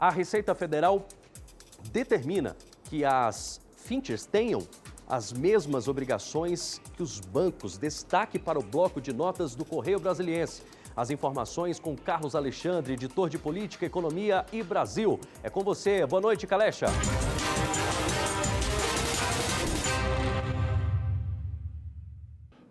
A Receita Federal determina que as fintechs tenham as mesmas obrigações que os bancos. Destaque para o bloco de notas do Correio Brasiliense. As informações com Carlos Alexandre, editor de Política, Economia e Brasil. É com você. Boa noite, Calecha.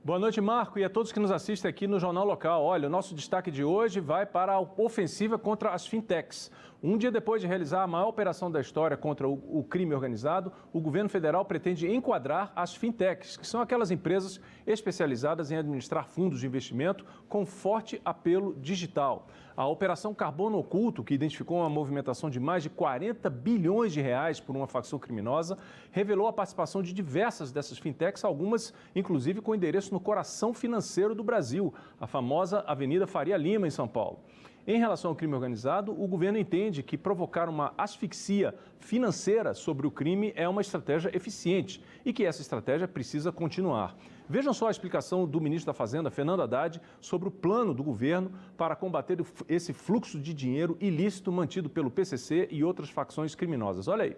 Boa noite, Marco, e a todos que nos assistem aqui no Jornal Local. Olha, o nosso destaque de hoje vai para a ofensiva contra as fintechs. Um dia depois de realizar a maior operação da história contra o crime organizado, o governo federal pretende enquadrar as fintechs, que são aquelas empresas especializadas em administrar fundos de investimento com forte apelo digital. A Operação Carbono Oculto, que identificou uma movimentação de mais de 40 bilhões de reais por uma facção criminosa, revelou a participação de diversas dessas fintechs, algumas inclusive com endereço no coração financeiro do Brasil, a famosa Avenida Faria Lima, em São Paulo. Em relação ao crime organizado, o governo entende que provocar uma asfixia financeira sobre o crime é uma estratégia eficiente e que essa estratégia precisa continuar. Vejam só a explicação do ministro da Fazenda, Fernando Haddad, sobre o plano do governo para combater esse fluxo de dinheiro ilícito mantido pelo PCC e outras facções criminosas. Olha aí.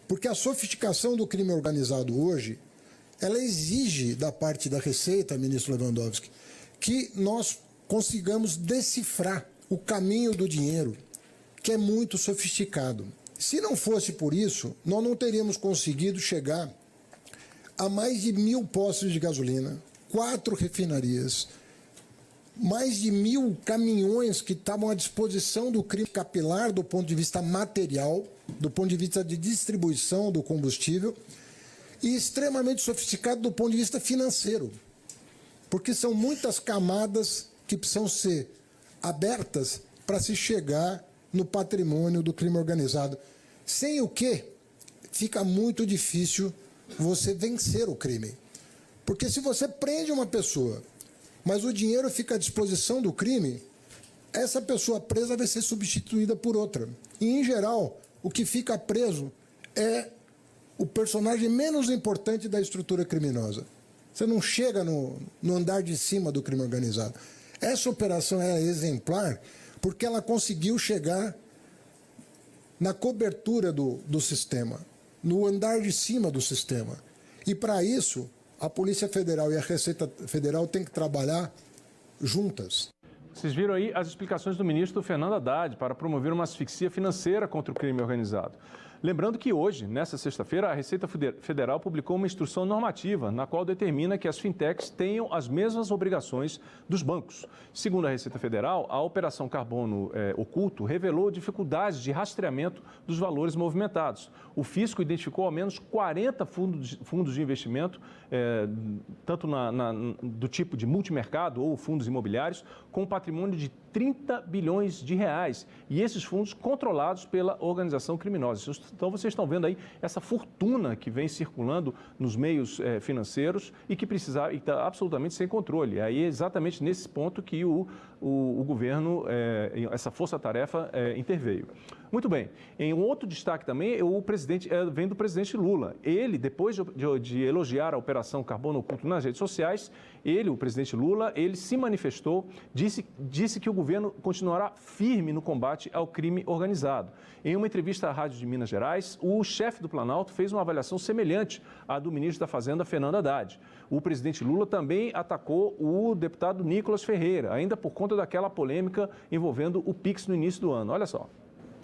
Porque a sofisticação do crime organizado hoje, ela exige da parte da Receita, ministro Lewandowski, que nós consigamos decifrar o caminho do dinheiro, que é muito sofisticado. Se não fosse por isso, nós não teríamos conseguido chegar a mais de 1.000 postos de gasolina, 4 refinarias, mais de 1.000 caminhões que estavam à disposição do crime capilar do ponto de vista material, do ponto de vista de distribuição do combustível, e extremamente sofisticado do ponto de vista financeiro, porque são muitas camadas que precisam ser abertas para se chegar no patrimônio do crime organizado. Sem o que fica muito difícil você vencer o crime. Porque se você prende uma pessoa, mas o dinheiro fica à disposição do crime, essa pessoa presa vai ser substituída por outra. E, em geral, o que fica preso é o personagem menos importante da estrutura criminosa. Você não chega no andar de cima do crime organizado. Essa operação é exemplar porque ela conseguiu chegar na cobertura do sistema, no andar de cima do sistema. E, para isso, a Polícia Federal e a Receita Federal têm que trabalhar juntas. Vocês viram aí as explicações do ministro Fernando Haddad para promover uma asfixia financeira contra o crime organizado. Lembrando que hoje, nesta sexta-feira, a Receita Federal publicou uma instrução normativa na qual determina que as fintechs tenham as mesmas obrigações dos bancos. Segundo a Receita Federal, a Operação Carbono Oculto revelou dificuldades de rastreamento dos valores movimentados. O fisco identificou ao menos 40 fundos de investimento, tanto do tipo de multimercado ou fundos imobiliários, com um patrimônio de 30 bilhões de reais. E esses fundos controlados pela organização criminosa. Então, vocês estão vendo aí essa fortuna que vem circulando nos meios financeiros e que está absolutamente sem controle. Aí é exatamente nesse ponto que o governo, essa força-tarefa, interveio. Muito bem. Em um outro destaque também, vem do presidente Lula. Ele, depois de elogiar a Operação Carbono Oculto nas redes sociais, o presidente Lula, ele se manifestou, disse que o governo continuará firme no combate ao crime organizado. Em uma entrevista à Rádio de Minas Gerais, o chefe do Planalto fez uma avaliação semelhante à do ministro da Fazenda, Fernando Haddad. O presidente Lula também atacou o deputado Nicolas Ferreira, ainda por conta daquela polêmica envolvendo o Pix no início do ano. Olha só.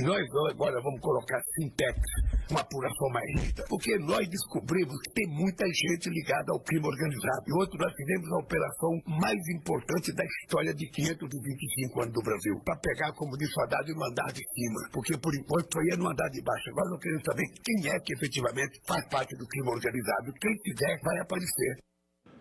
Nós agora vamos colocar fintechs, uma apuração mais rígida, porque nós descobrimos que tem muita gente ligada ao crime organizado. E outro, nós fizemos a operação mais importante da história de 525 anos do Brasil, para pegar, como disse o Haddad, no andar de cima, porque por enquanto só ia no andar de baixo. Agora nós queremos saber quem é que efetivamente faz parte do crime organizado. Quem quiser vai aparecer.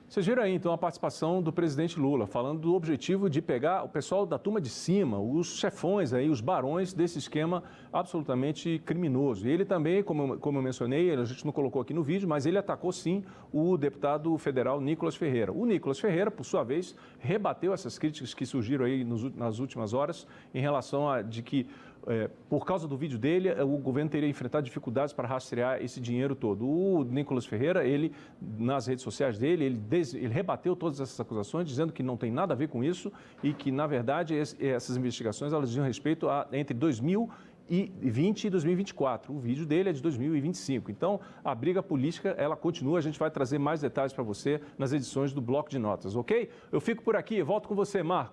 Vocês viram aí, então, a participação do presidente Lula, falando do objetivo de pegar o pessoal da turma de cima, os chefões, aí, os barões desse esquema absolutamente criminoso. E ele também, como eu mencionei, a gente não colocou aqui no vídeo, mas ele atacou, sim, o deputado federal Nicolas Ferreira. O Nicolas Ferreira, por sua vez, rebateu essas críticas que surgiram aí nas últimas horas em relação a de que por causa do vídeo dele, o governo teria enfrentado dificuldades para rastrear esse dinheiro todo. O Nicolas Ferreira, ele, nas redes sociais dele, ele rebateu todas essas acusações, dizendo que não tem nada a ver com isso e que, na verdade, essas investigações elas diziam respeito a entre 2000 2020 e 2024. O vídeo dele é de 2025. Então, a briga política, ela continua. A gente vai trazer mais detalhes para você nas edições do Bloco de Notas, ok? Eu fico por aqui. Volto com você, Marco.